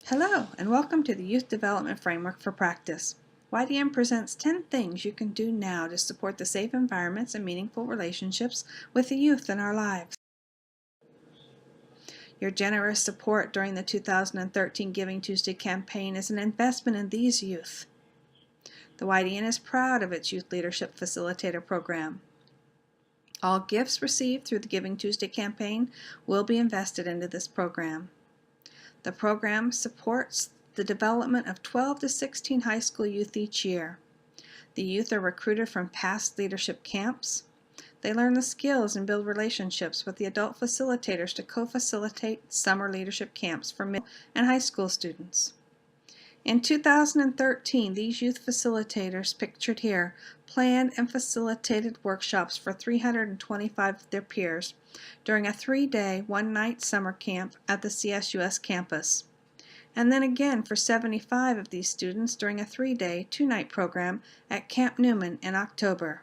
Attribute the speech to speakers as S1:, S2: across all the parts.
S1: Hello, and welcome to the Youth Development Framework for Practice. YDM presents 10 things you can do now to support the safe environments and meaningful relationships with the youth in our lives. Your generous support during the 2013 Giving Tuesday campaign is an investment in these youth. The YDN is proud of its Youth Leadership Facilitator program. All gifts received through the Giving Tuesday campaign will be invested into this program. The program supports the development of 12 to 16 high school youth each year. The youth are recruited from past leadership camps. They learn the skills and build relationships with the adult facilitators to co-facilitate summer leadership camps for middle and high school students. In 2013, these youth facilitators, pictured here, planned and facilitated workshops for 325 of their peers during a 3-day, 1-night summer camp at the CSUS campus, and then again for 75 of these students during a 3-day, 2-night program at Camp Newman in October.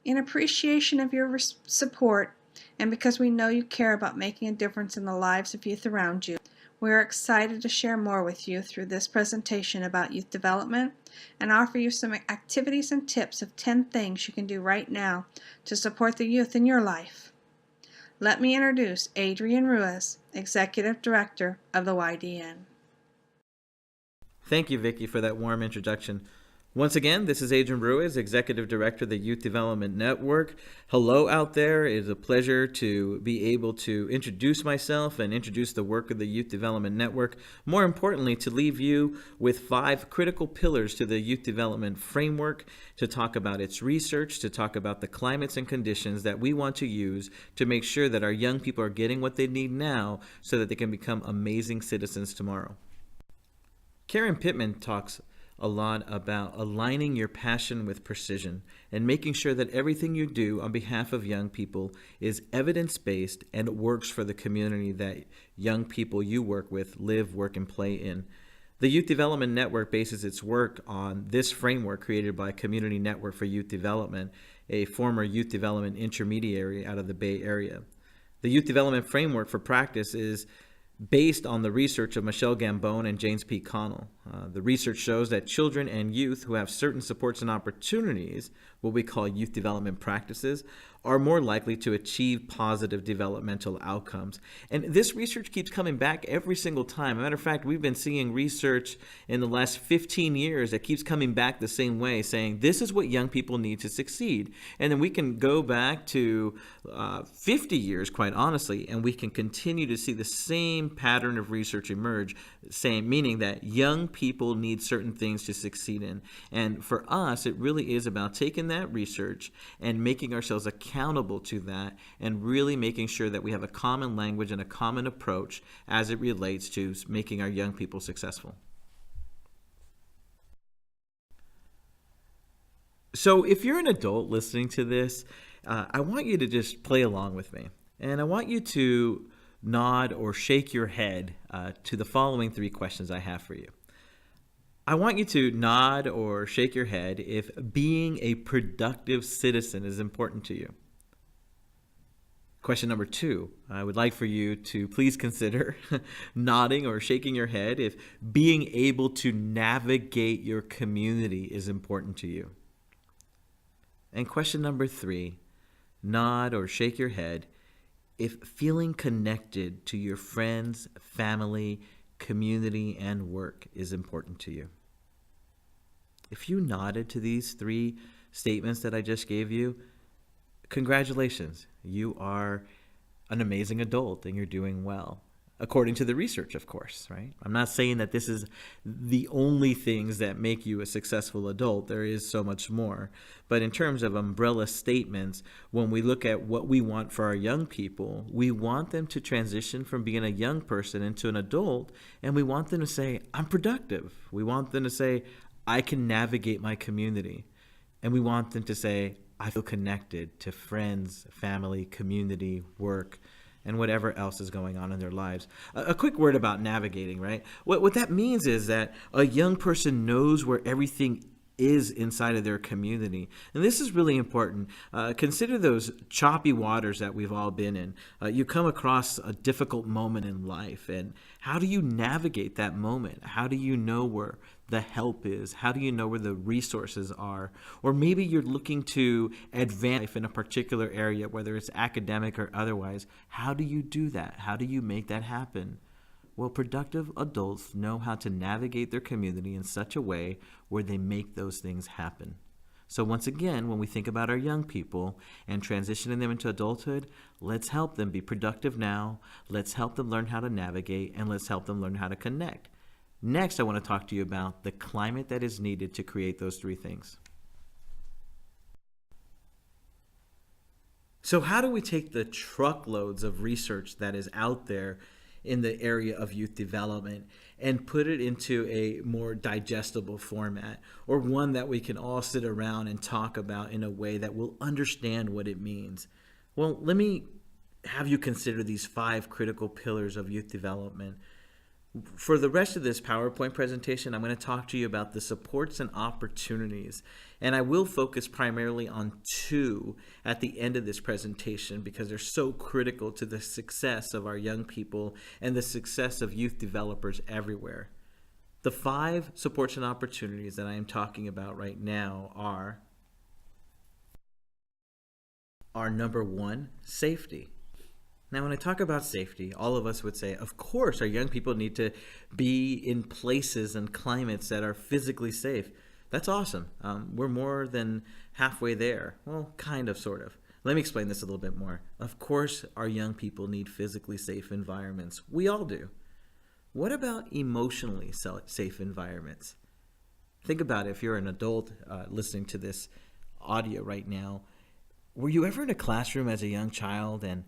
S1: In appreciation of your support, and because we know you care about making a difference in the lives of youth around you, we are excited to share more with you through this presentation about youth development and offer you some activities and tips of 10 things you can do right now to support the youth in your life. Let me introduce Adrian Ruiz, Executive Director of the YDN.
S2: Thank you, Vicki, for that warm introduction. Once again, this is Adrian Ruiz, Executive Director of the Youth Development Network. Hello out there. It is a pleasure to be able to introduce myself and introduce the work of the Youth Development Network. More importantly, to leave you with 5 critical pillars to the Youth Development Framework, to talk about its research, to talk about the climates and conditions that we want to use to make sure that our young people are getting what they need now so that they can become amazing citizens tomorrow. Karen Pittman talks a lot about aligning your passion with precision and making sure that everything you do on behalf of young people is evidence-based and works for the community that young people you work with live, work, and play in. The Youth Development Network bases its work on this framework created by Community Network for Youth Development, a former youth development intermediary out of the Bay Area. The Youth Development Framework for Practice is based on the research of Michelle Gambone and James P. Connell. The research shows that children and youth who have certain supports and opportunities, what we call youth development practices, are more likely to achieve positive developmental outcomes. And this research keeps coming back every single time. As a matter of fact, we've been seeing research in the last 15 years that keeps coming back the same way, saying this is what young people need to succeed. And then we can go back to 50 years, quite honestly, and we can continue to see the same pattern of research emerge, meaning that young people need certain things to succeed in. And for us, it really is about taking that research and making ourselves accountable to that and really making sure that we have a common language and a common approach as it relates to making our young people successful. So if you're an adult listening to this, I want you to just play along with me. And I want you to nod or shake your head to the following 3 questions I have for you. I want you to nod or shake your head if being a productive citizen is important to you. Question number 2, I would like for you to please consider nodding or shaking your head if being able to navigate your community is important to you. And question number 3, nod or shake your head if feeling connected to your friends, family, community, and work is important to you. If you nodded to these 3 statements that I just gave you, congratulations. You are an amazing adult and you're doing well. According to the research, of course, right? I'm not saying that this is the only things that make you a successful adult. There is so much more. But in terms of umbrella statements, when we look at what we want for our young people, we want them to transition from being a young person into an adult, and we want them to say, I'm productive. We want them to say, I can navigate my community. And we want them to say, I feel connected to friends, family, community, work, and whatever else is going on in their lives. A quick word about navigating, right? What that means is that a young person knows where everything is inside of their community. And this is really important. Consider those choppy waters that we've all been in. You come across a difficult moment in life, and how do you navigate that moment? How do you know where the help is? How do you know where the resources are? Or maybe you're looking to advance in a particular area, whether it's academic or otherwise. How do you do that? How do you make that happen? Well, productive adults know how to navigate their community in such a way where they make those things happen. So once again, when we think about our young people and transitioning them into adulthood, let's help them be productive now, let's help them learn how to navigate, and let's help them learn how to connect. Next, I want to talk to you about the climate that is needed to create those three things. So how do we take the truckloads of research that is out there in the area of youth development and put it into a more digestible format, or one that we can all sit around and talk about in a way that we'll understand what it means? Well, let me have you consider these 5 critical pillars of youth development. For the rest of this PowerPoint presentation, I'm going to talk to you about the supports and opportunities, and I will focus primarily on 2 at the end of this presentation because they're so critical to the success of our young people and the success of youth developers everywhere. The 5 supports and opportunities that I am talking about right now are number 1, safety. Now, when I talk about safety, all of us would say, of course, our young people need to be in places and climates that are physically safe. That's awesome. We're more than halfway there. Well, kind of, sort of. Let me explain this a little bit more. Of course, our young people need physically safe environments. We all do. What about emotionally safe environments? Think about it. If you're an adult listening to this audio right now, were you ever in a classroom as a young child and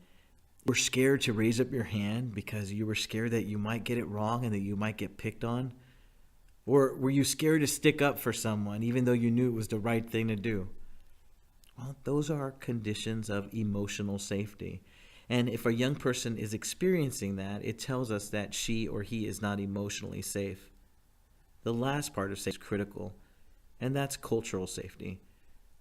S2: were scared to raise up your hand because you were scared that you might get it wrong and that you might get picked on? Or were you scared to stick up for someone even though you knew it was the right thing to do? Well, those are conditions of emotional safety. And if a young person is experiencing that, it tells us that she or he is not emotionally safe. The last part of safety is critical, and that's cultural safety.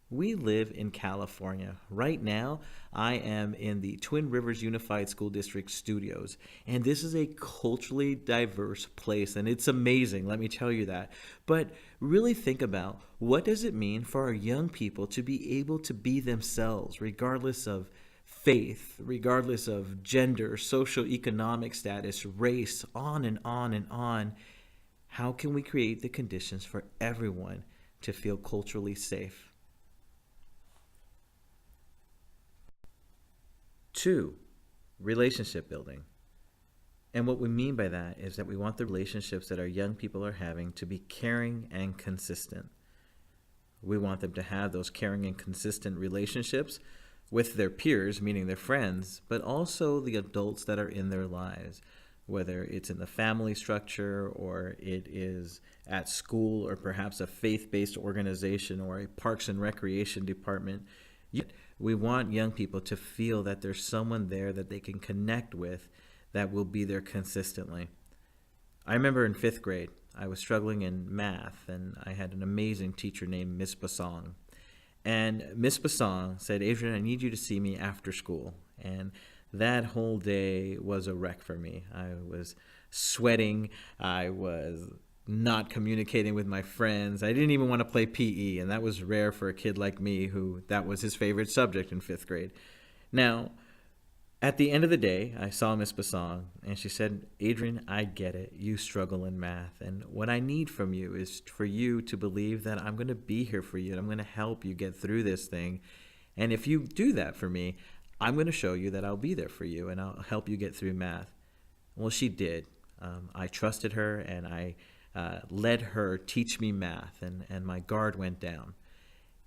S2: We live in California. Right now, I am in the Twin Rivers Unified School District studios, and this is a culturally diverse place, and it's amazing, let me tell you that. But really think about, what does it mean for our young people to be able to be themselves, regardless of faith, regardless of gender, socioeconomic status, race, on and on and on? How can we create the conditions for everyone to feel culturally safe? 2, relationship building. And what we mean by that is that we want the relationships that our young people are having to be caring and consistent. We want them to have those caring and consistent relationships with their peers, meaning their friends, but also the adults that are in their lives, whether it's in the family structure or it is at school or perhaps a faith-based organization or a parks and recreation department. We want young people to feel that there's someone there that they can connect with that will be there consistently. I remember in 5th grade, I was struggling in math, and I had an amazing teacher named Miss Basong. And Miss Basong said, "Adrian, I need you to see me after school." And that whole day was a wreck for me. I was sweating. I was not communicating with my friends. I didn't even want to play PE, and that was rare for a kid like me who that was his favorite subject in 5th grade. Now, at the end of the day, I saw Miss Basong, and she said, "Adrian, I get it. You struggle in math, and what I need from you is for you to believe that I'm going to be here for you, and I'm going to help you get through this thing. And if you do that for me, I'm going to show you that I'll be there for you, and I'll help you get through math." Well, she did. I trusted her, and I let her teach me math, and my guard went down.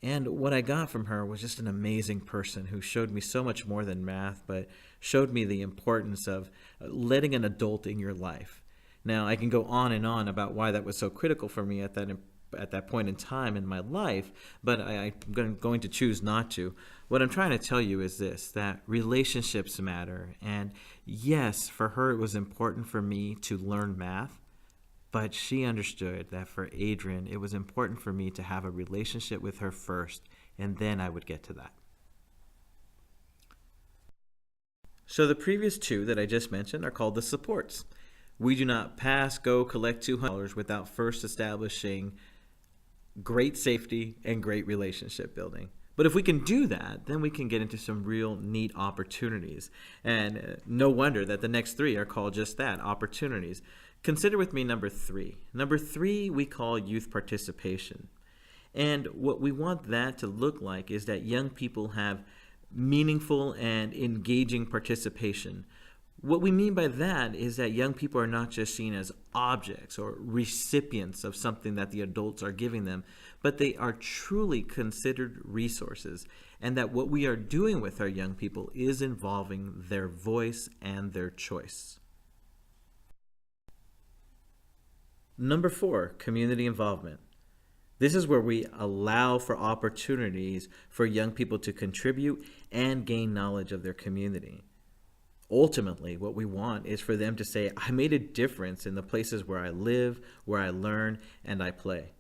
S2: And what I got from her was just an amazing person who showed me so much more than math, but showed me the importance of letting an adult in your life. Now, I can go on and on about why that was so critical for me at that point in time in my life, but I'm going to choose not to. What I'm trying to tell you is this, that relationships matter. And yes, for her, it was important for me to learn math, But she understood that for Adrian, it was important for me to have a relationship with her first, and then I would get to that. So the previous two that I just mentioned are called the supports. We do not pass, go, collect $200 without first establishing great safety and great relationship building. But if we can do that, then we can get into some real neat opportunities. And no wonder that the next three are called just that, opportunities. Consider with me number three. Number three we call youth participation. And what we want that to look like is that young people have meaningful and engaging participation. What we mean by that is that young people are not just seen as objects or recipients of something that the adults are giving them, but they are truly considered resources, and that what we are doing with our young people is involving their voice and their choice. Number four, community involvement. This is where we allow for opportunities for young people to contribute and gain knowledge of their community. Ultimately, what we want is for them to say, I made a difference in the places where I live, where I learn, and I play.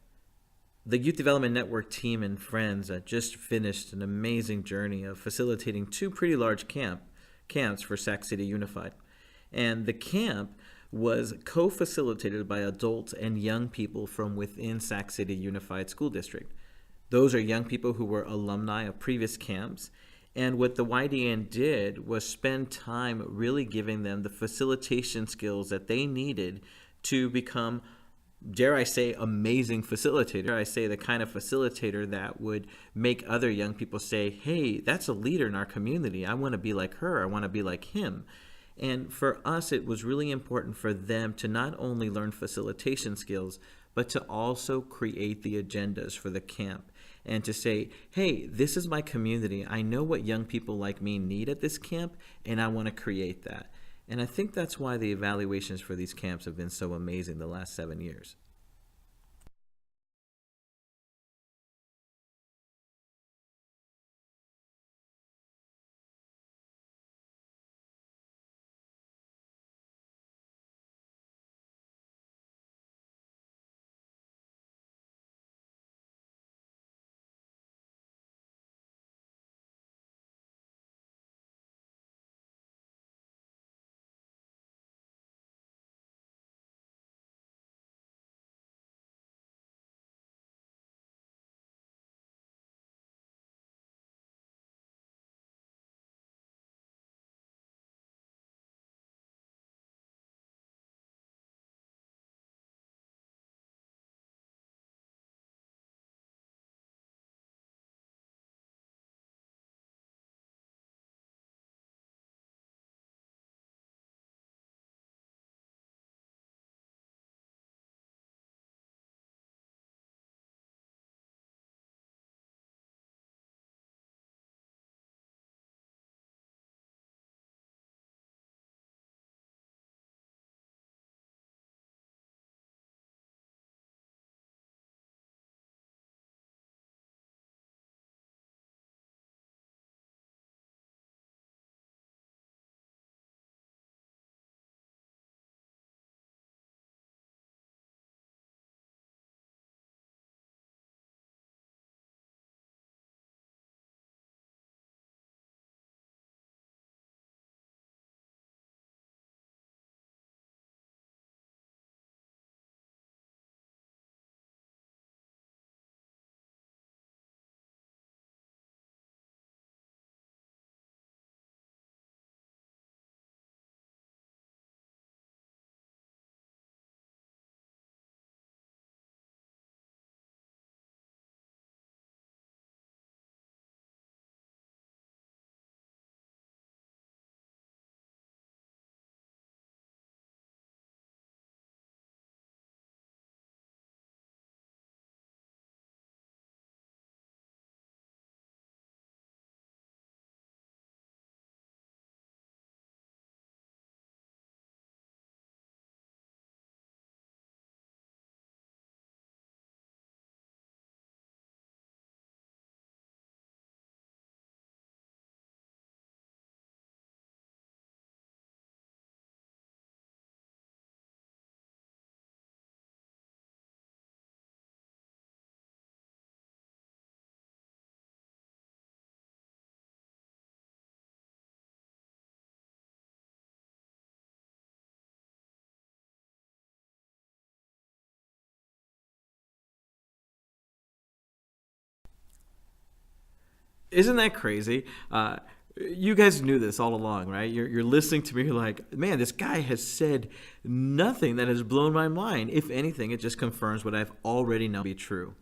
S2: The Youth Development Network team and friends just finished an amazing journey of facilitating two pretty large camps for Sac City Unified. And the camp was co-facilitated by adults and young people from within Sac City Unified School District. Those are young people who were alumni of previous camps. And what the YDN did was spend time really giving them the facilitation skills that they needed to become, dare I say, amazing facilitator. Dare I say the kind of facilitator that would make other young people say, hey, that's a leader in our community. I want to be like her. I want to be like him. And for us, it was really important for them to not only learn facilitation skills, but to also create the agendas for the camp and to say, hey, this is my community. I know what young people like me need at this camp, and I want to create that. And I think that's why the evaluations for these camps have been so amazing the last 7 years. Isn't that crazy? You guys knew this all along, right? You're listening to me. You're like, man, this guy has said nothing that has blown my mind. If anything, it just confirms what I've already known to be true.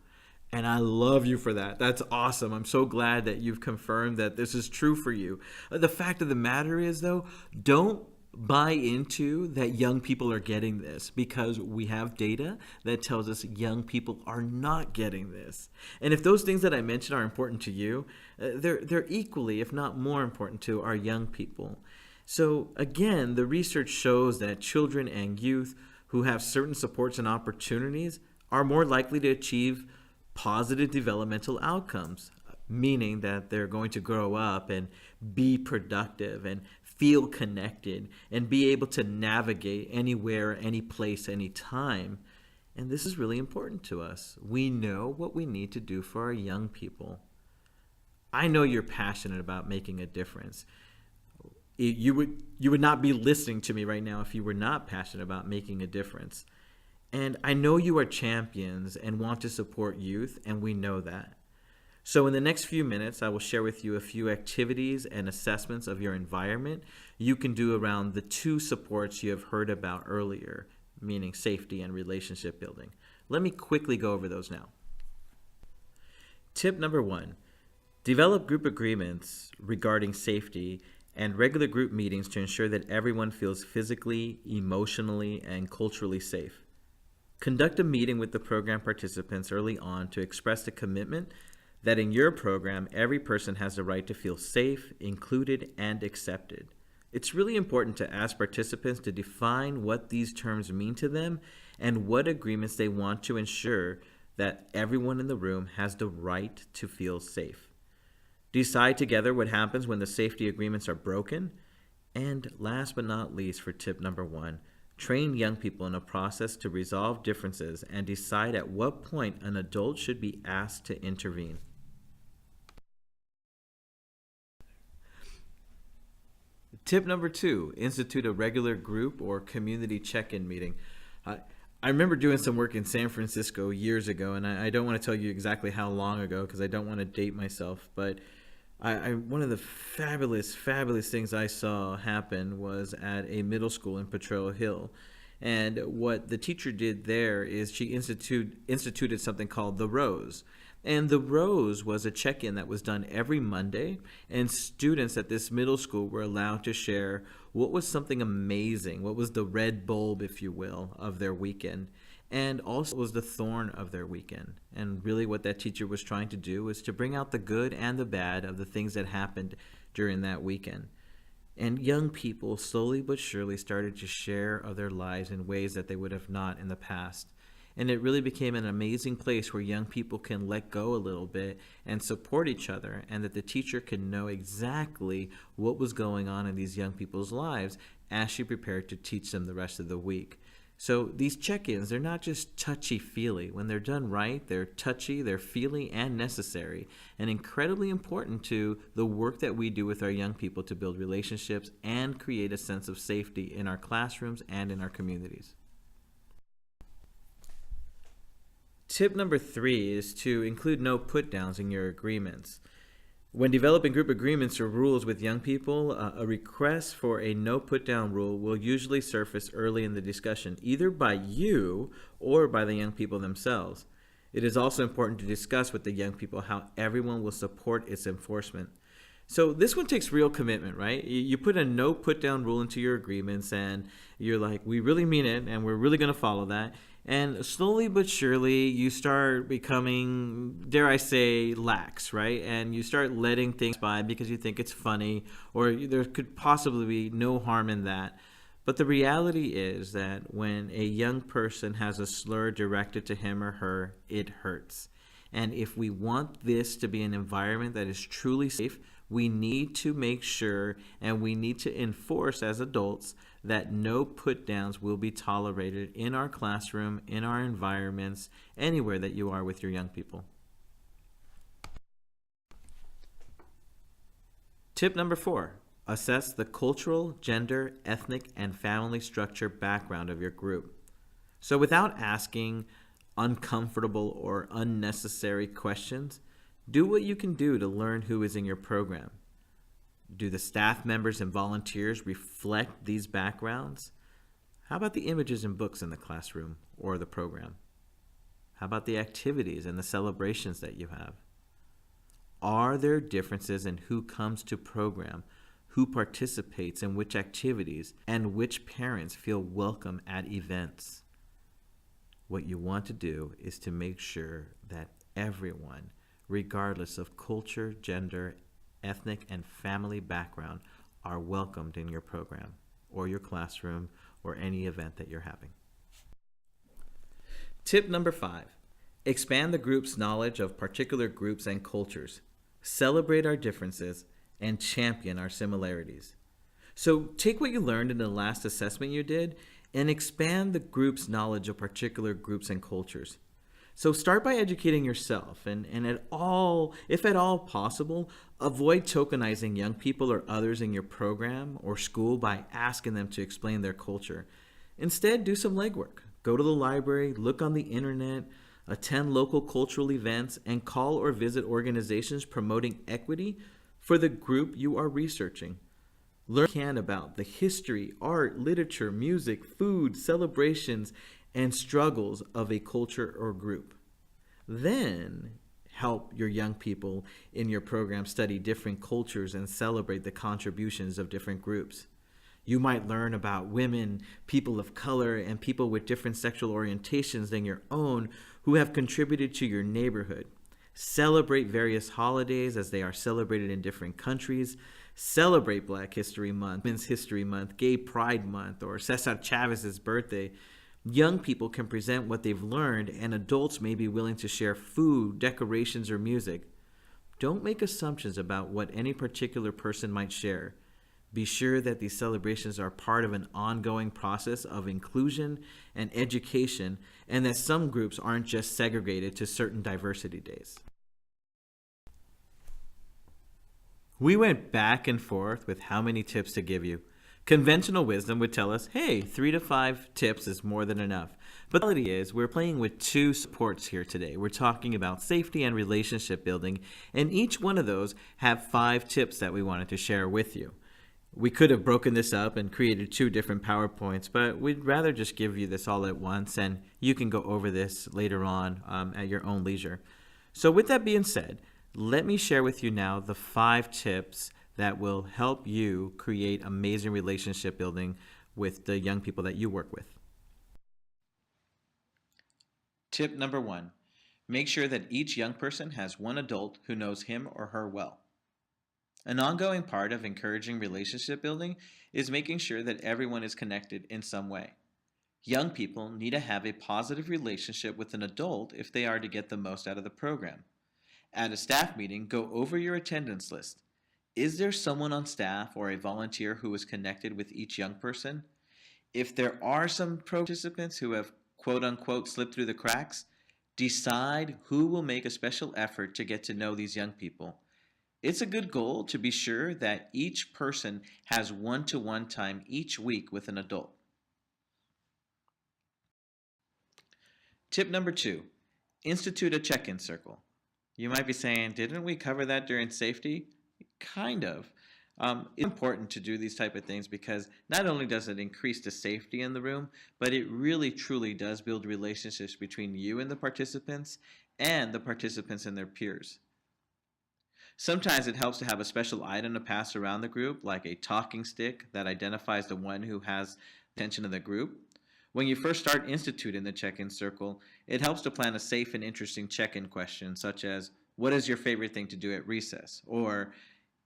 S2: And I love you for that. That's awesome. I'm so glad that you've confirmed that this is true for you. The fact of the matter is, though, don't buy into that young people are getting this, because we have data that tells us young people are not getting this. And if those things that I mentioned are important to you, they're equally, if not more important to our young people. So again, the research shows that children and youth who have certain supports and opportunities are more likely to achieve positive developmental outcomes, meaning that they're going to grow up and be productive and feel connected and be able to navigate anywhere, any place, any time. And this is really important to us. We know what we need to do for our young people. I know you're passionate about making a difference. You would not be listening to me right now if you were not passionate about making a difference. And I know you are champions and want to support youth, and we know that. So in the next few minutes, I will share with you a few activities and assessments of your environment you can do around the two supports you have heard about earlier, meaning safety and relationship building. Let me quickly go over those now. Tip number 1, develop group agreements regarding safety and regular group meetings to ensure that everyone feels physically, emotionally, and culturally safe. Conduct a meeting with the program participants early on to express the commitment that in your program, every person has the right to feel safe, included, and accepted. It's really important to ask participants to define what these terms mean to them and what agreements they want to ensure that everyone in the room has the right to feel safe. Decide together what happens when the safety agreements are broken. And last but not least, for tip number 1, train young people in a process to resolve differences and decide at what point an adult should be asked to intervene. Tip number 2, institute a regular group or community check-in meeting. I remember doing some work in San Francisco years ago, and I don't want to tell you exactly how long ago because I don't want to date myself, but one of the fabulous things I saw happen was at a middle school in Potrero Hill. And what the teacher did there is she instituted something called The Rose. And The Rose was a check-in that was done every Monday, and students at this middle school were allowed to share what was something amazing, what was the red bulb, if you will, of their weekend, and also was the thorn of their weekend. And really what that teacher was trying to do was to bring out the good and the bad of the things that happened during that weekend. And young people slowly but surely started to share of their lives in ways that they would have not in the past. And it really became an amazing place where young people can let go a little bit and support each other, and that the teacher can know exactly what was going on in these young people's lives as she prepared to teach them the rest of the week. So these check-ins, they're not just touchy-feely. When they're done right, they're touchy, they're feely, and necessary, and incredibly important to the work that we do with our young people to build relationships and create a sense of safety in our classrooms and in our communities. Tip number 3 is to include no put-downs in your agreements. When developing group agreements or rules with young people, a request for a no put-down rule will usually surface early in the discussion, either by you or by the young people themselves. It is also important to discuss with the young people how everyone will support its enforcement. So this one takes real commitment, right? You put a no put-down rule into your agreements, and you're like, we really mean it, and we're really going to follow that. And slowly but surely, you start becoming, dare I say, lax, right? And you start letting things by because you think it's funny, or there could possibly be no harm in that. But the reality is that when a young person has a slur directed to him or her, it hurts. And if we want this to be an environment that is truly safe, we need to make sure and we need to enforce as adults that no put-downs will be tolerated in our classroom, in our environments, anywhere that you are with your young people. Tip number 4, assess the cultural, gender, ethnic, and family structure background of your group. So without asking uncomfortable or unnecessary questions, Do what you can do to learn who is in your program. Do the staff members and volunteers reflect these backgrounds? How about the images and books in the classroom or the program? How about the activities and the celebrations that you have? Are there differences in who comes to program, who participates in which activities, and which parents feel welcome at events? What you want to do is to make sure that everyone, regardless of culture, gender, ethnic, and family background, are welcomed in your program or your classroom or any event that you're having. Tip number 5, expand the group's knowledge of particular groups and cultures. Celebrate our differences and champion our similarities. So take what you learned in the last assessment you did and expand the group's knowledge of particular groups and cultures. So start by educating yourself and if at all possible, avoid tokenizing young people or others in your program or school by asking them to explain their culture. Instead, do some legwork. Go to the library, look on the internet, attend local cultural events, and call or visit organizations promoting equity for the group you are researching. Learn about the history, art, literature, music, food, celebrations, and struggles of a culture or group. Then help your young people in your program study different cultures and celebrate the contributions of different groups. You might learn about women, people of color, and people with different sexual orientations than your own who have contributed to your neighborhood. Celebrate various holidays as they are celebrated in different countries. Celebrate Black History Month, Men's History Month, Gay Pride Month, or Cesar Chavez's birthday. Young people can present what they've learned, and adults may be willing to share food, decorations, or music. Don't make assumptions about what any particular person might share. Be sure that these celebrations are part of an ongoing process of inclusion and education, and that some groups aren't just segregated to certain diversity days. We went back and forth with how many tips to give you. Conventional wisdom would tell us, hey, 3 to 5 tips is more than enough. But the reality is, we're playing with 2 supports here today. We're talking about safety and relationship building, and each one of those have 5 tips that we wanted to share with you. We could have broken this up and created 2 different PowerPoints, but we'd rather just give you this all at once, and you can go over this later on at your own leisure. So with that being said, let me share with you now the 5 tips that will help you create amazing relationship building with the young people that you work with. Tip number 1, make sure that each young person has one adult who knows him or her well. An ongoing part of encouraging relationship building is making sure that everyone is connected in some way. Young people need to have a positive relationship with an adult if they are to get the most out of the program. At a staff meeting, go over your attendance list. Is there someone on staff or a volunteer who is connected with each young person? If there are some participants who have quote-unquote slipped through the cracks, decide who will make a special effort to get to know these young people. It's a good goal to be sure that each person has one-to-one time each week with an adult. Tip number 2, institute a check-in circle. You might be saying, didn't we cover that during safety? Kind of. It's important to do these type of things because not only does it increase the safety in the room, but it really truly does build relationships between you and the participants and the participants and their peers. Sometimes it helps to have a special item to pass around the group, like a talking stick that identifies the one who has the attention of the group. When you first start instituting the check-in circle, it helps to plan a safe and interesting check-in question, such as, what is your favorite thing to do at recess? Or,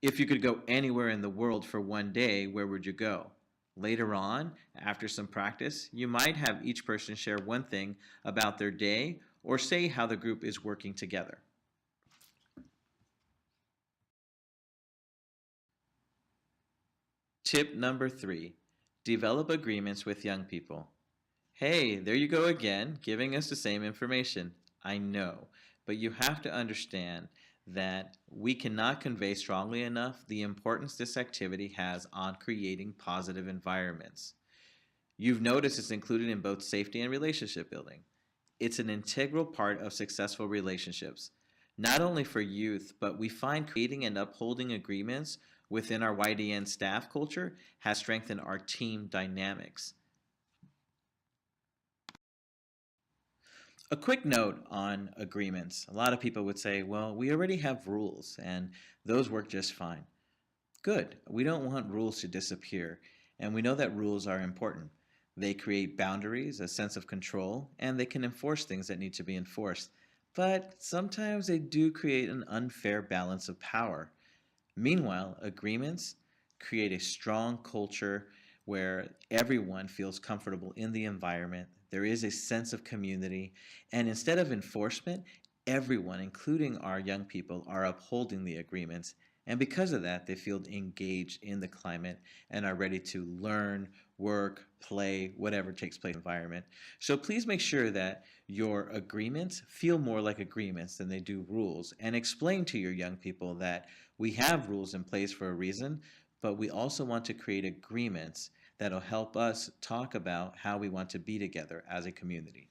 S2: if you could go anywhere in the world for one day, where would you go? Later on, after some practice, you might have each person share one thing about their day or say how the group is working together. Tip number 3, develop agreements with young people. Hey, there you go again, giving us the same information. I know, but you have to understand that we cannot convey strongly enough the importance this activity has on creating positive environments. You've noticed it's included in both safety and relationship building. It's an integral part of successful relationships. not only for youth, but we find creating and upholding agreements within our YDN staff culture has strengthened our team dynamics. A quick note on agreements. A lot of people would say, well, we already have rules and those work just fine. Good. We don't want rules to disappear, and we know that rules are important. They create boundaries, a sense of control, and they can enforce things that need to be enforced. But sometimes they do create an unfair balance of power. Meanwhile, agreements create a strong culture where everyone feels comfortable in the environment. There is a sense of community, and instead of enforcement, everyone, including our young people, are upholding the agreements. And because of that, they feel engaged in the climate and are ready to learn, work, play, whatever takes place in the environment. So please make sure that your agreements feel more like agreements than they do rules, and explain to your young people that we have rules in place for a reason, but we also want to create agreements that'll help us talk about how we want to be together as a community.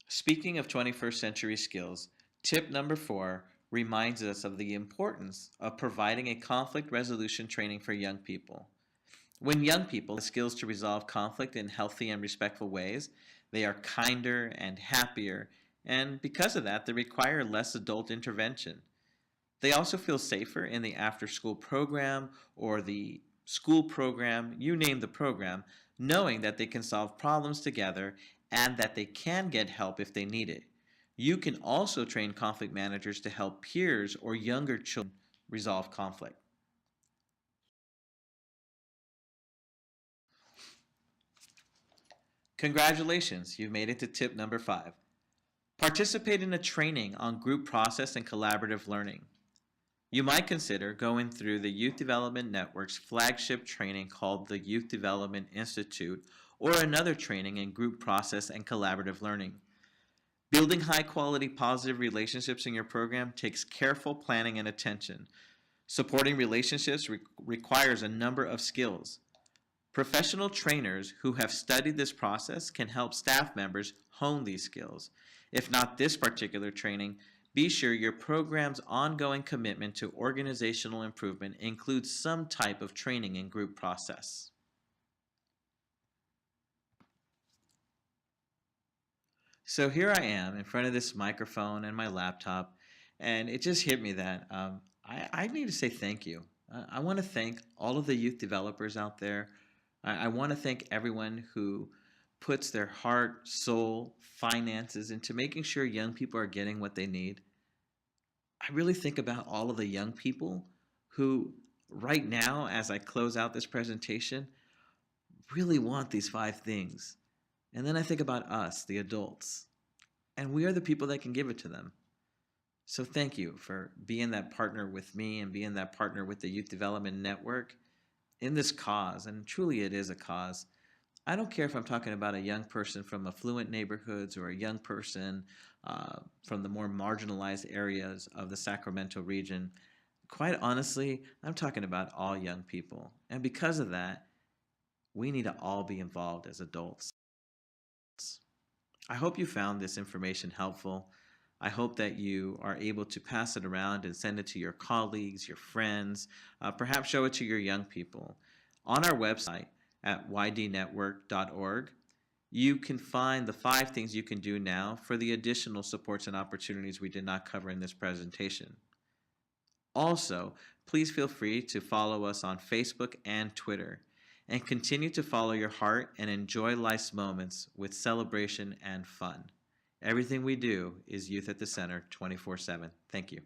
S2: Speaking of 21st century skills, tip number 4 reminds us of the importance of providing a conflict resolution training for young people. When young people have skills to resolve conflict in healthy and respectful ways, they are kinder and happier, and because of that, they require less adult intervention. They also feel safer in the after-school program or the school program, you name the program, knowing that they can solve problems together and that they can get help if they need it. You can also train conflict managers to help peers or younger children resolve conflict. Congratulations, you've made it to tip number 5. Participate in a training on group process and collaborative learning. You might consider going through the Youth Development Network's flagship training called the Youth Development Institute, or another training in group process and collaborative learning. Building high-quality positive relationships in your program takes careful planning and attention. Supporting relationships requires a number of skills. Professional trainers who have studied this process can help staff members hone these skills. If not this particular training, be sure your program's ongoing commitment to organizational improvement includes some type of training in group process. So here I am in front of this microphone and my laptop, and it just hit me that I need to say thank you. I want to thank all of the youth developers out there. I want to thank everyone who puts their heart, soul, finances into making sure young people are getting what they need. I really think about all of the young people who, right now, as I close out this presentation, really want these 5 things. And then I think about us, the adults, and we are the people that can give it to them. So thank you for being that partner with me and being that partner with the Youth Development Network in this cause, and truly it is a cause. I don't care if I'm talking about a young person from affluent neighborhoods or a young person from the more marginalized areas of the Sacramento region. Quite honestly, I'm talking about all young people. And because of that, we need to all be involved as adults. I hope you found this information helpful. I hope that you are able to pass it around and send it to your colleagues, your friends, perhaps show it to your young people. On our website at ydnetwork.org, you can find the 5 things you can do now for the additional supports and opportunities we did not cover in this presentation. Also, please feel free to follow us on Facebook and Twitter, and continue to follow your heart and enjoy life's moments with celebration and fun. Everything we do is Youth at the Center 24/7. Thank you.